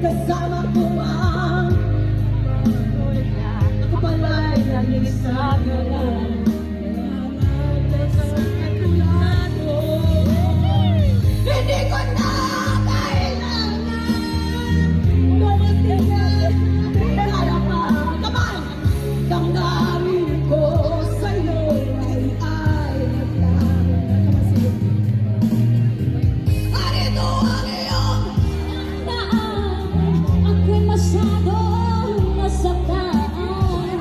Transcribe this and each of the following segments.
kasama ko ang ako pala'y nag-isama lang. Hindi ko na kailangan mamatingin kaya pa naman damdamin ko sa'yo ay naglang. Arito ang iyong daan, ako'y masyadong nasaktan.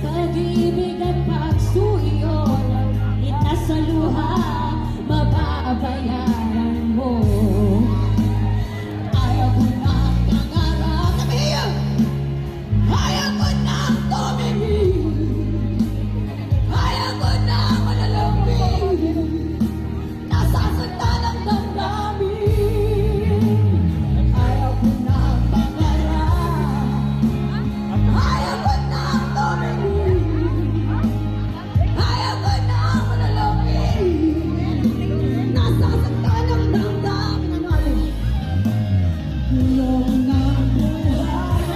Pag-ibig at pagsuyon, inasa luha, mababayaran mo. ayaw ko nang nangarap. Sabihin! Ayaw ko nang tumingin. Ayaw ko nang manalambing. Nasasaktan ang damdamin. Ayaw ko nang mangarap. Ayaw ko nang tumingin. Ayaw ko nang manalambing. Nasasaktan ang damdamin. Tulong ng buhay,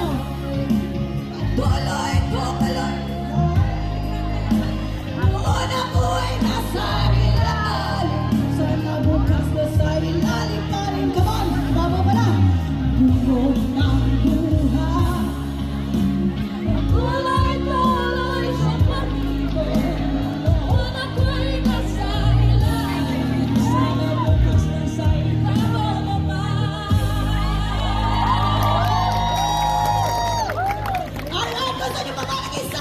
tuloy ko kalon. Ang una ko ay nasa ilalim. Sana bukas na sa ilalim pa rin. Come on, baba na. Tulong ng buhay, Tuloy-tuloy sa pag-ibig, una ko'y nasa ilalim. Sana bukas na sa ibababa. alright, gusto niyo pa ba nag-isa?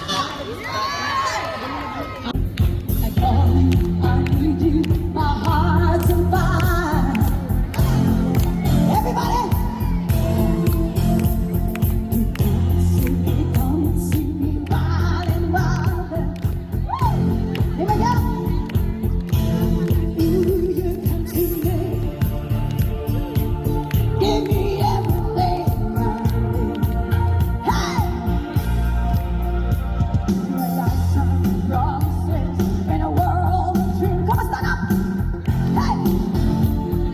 I need you, my heart's on fire. Everybody! Come and see me wild and wild. Here we go! You come to me. Give me everything. Hey! Like some promises in a world of dreams. Come on, stand up! Hey!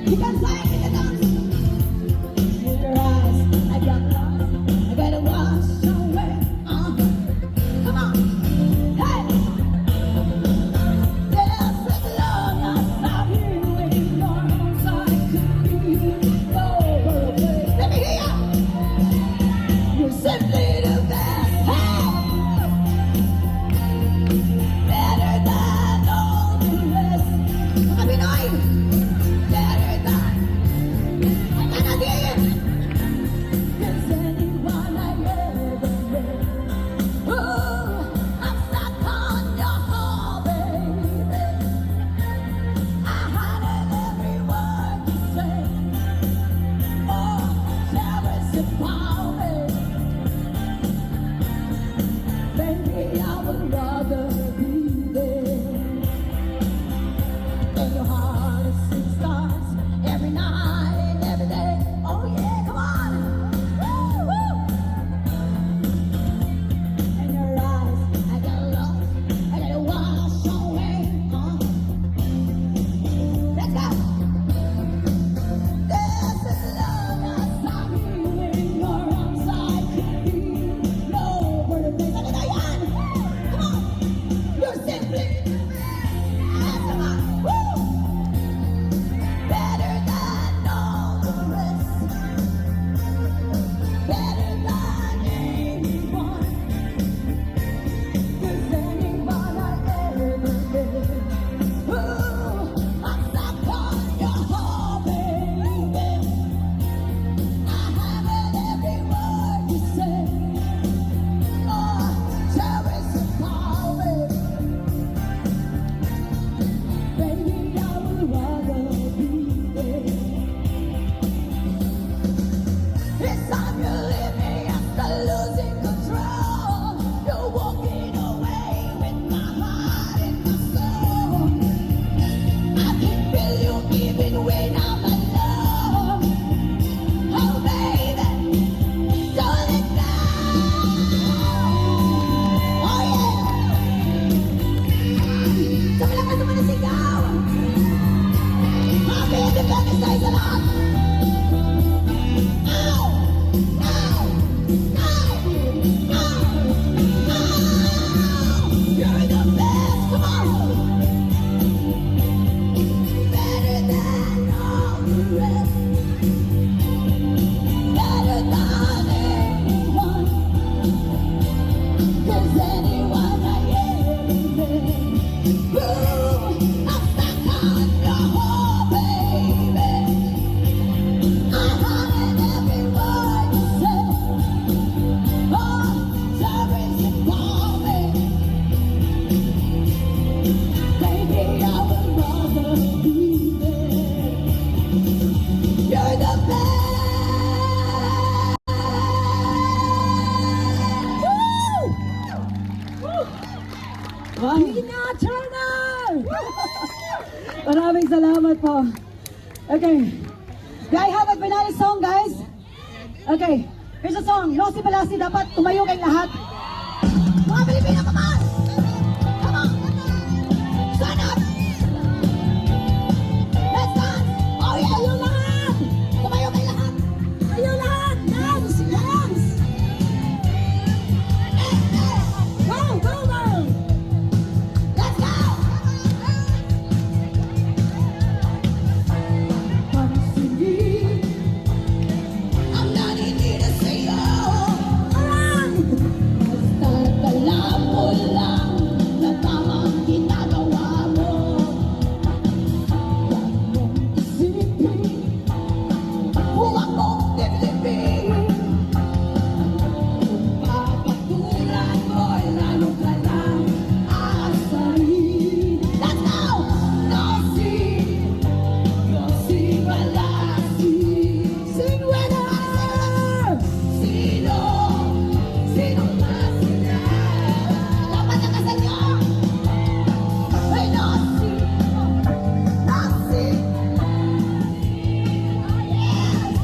You can sing, you can dance. In your eyes, I got lost. I gotta wash away. Come on! Hey! There's such love outside here waiting for us. I could be over away. Let me hear ya! You're simply the best. Hey! Better than all the rest. Sabi Noy! Better than I cannot hear you. There's anyone I ever met. Oh, I'm stuck on your heart, baby. I heard every word you say. Oh, cherish it for me. Baby, I would rather be there. In your heart is 6 stars every night and every day. Oh yeah, come on. Woo, woo. In your eyes, I got lost. I gotta wash away. Let's go. This is love, not something in your salamat po. Okay. Do I have a finale song, guys? Okay. Here's a song. No, si Balasi, dapat tumayo kayong lahat. Mga Pilipino, come on! Come on! Stand up! Let's dance! Oh yeah, you lahat! Tumayo kayong lahat! Tayo lahat! Dance! Dance! Go! Go! Go! Let's go! Pansinin ang naninira sa'yo. Basta't alam mo lang na tamang ginagawa mo. Huwag mong isipin, huwag mong dibdibin. Kung papatulan mo'y lalo ka lang aasarin. Let's go! No si Balasi. Sing with her! Sino ba sila? Dapat nakasal nyo! Ay, no si Yes!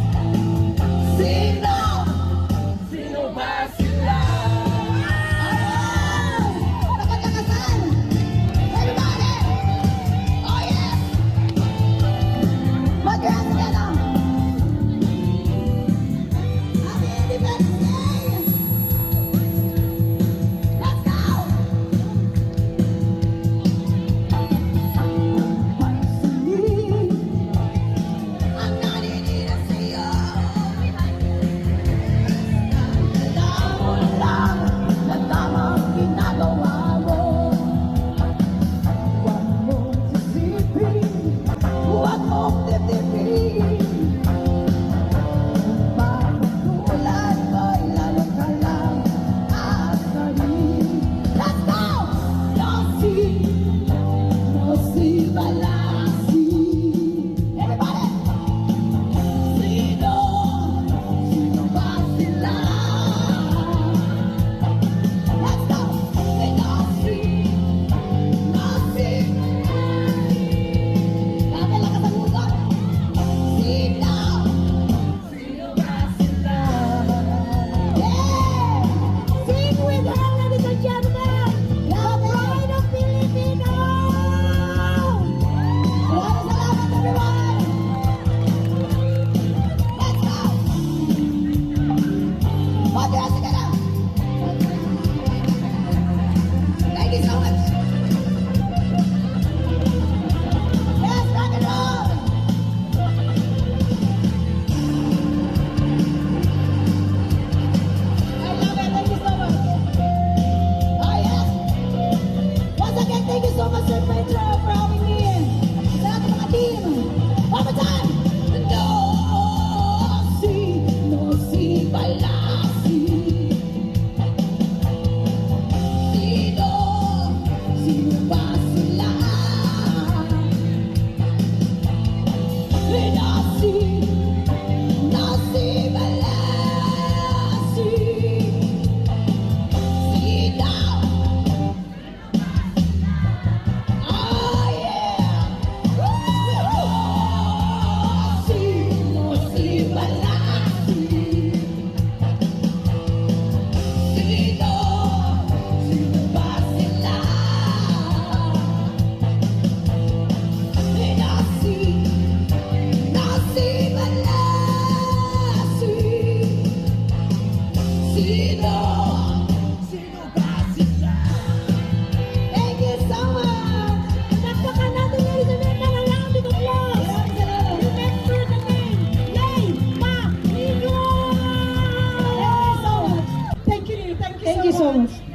Sino ba sila? Dapat nakasal! Everybody! Oh yes! Put your hands together! Happy Independence Day! Let's go! Pansinin ang naninira sa'yo. Alam mo lang na tamang ginagawa mo. Huwag mong isipin, huwag mong dibdibin. Papatulan mo'y lalo ka lang aasarin. Let's go! No si Balasi. Everybody! Sino ba sila? Let's go! Say no si Dami lang ka sa hugot. Sino ba sila? Yeah! Sing with her, ladies and gentlemen! The Bride of Filipino! Maraming salamat, everyone! Let's go! Put your hands together! Thank you so much! Yes, rock and roll! I love it, thank you so much! Oh yes! Once again, thank you so much, Sir Pedro, for having me in. Sa ating mga team. One more time. No si Balasi. Sino ba sila? No si Balasi. Sino? Oh yeah! Sino si Balasi? Sino ba sila? No si Balasi. Sino ba sila? Thank you so much! Naktakan natin yung Elizabeth ng round of applause! Remember the name! Yay! Ma! Nigo! Thank you so much! Thank you so much!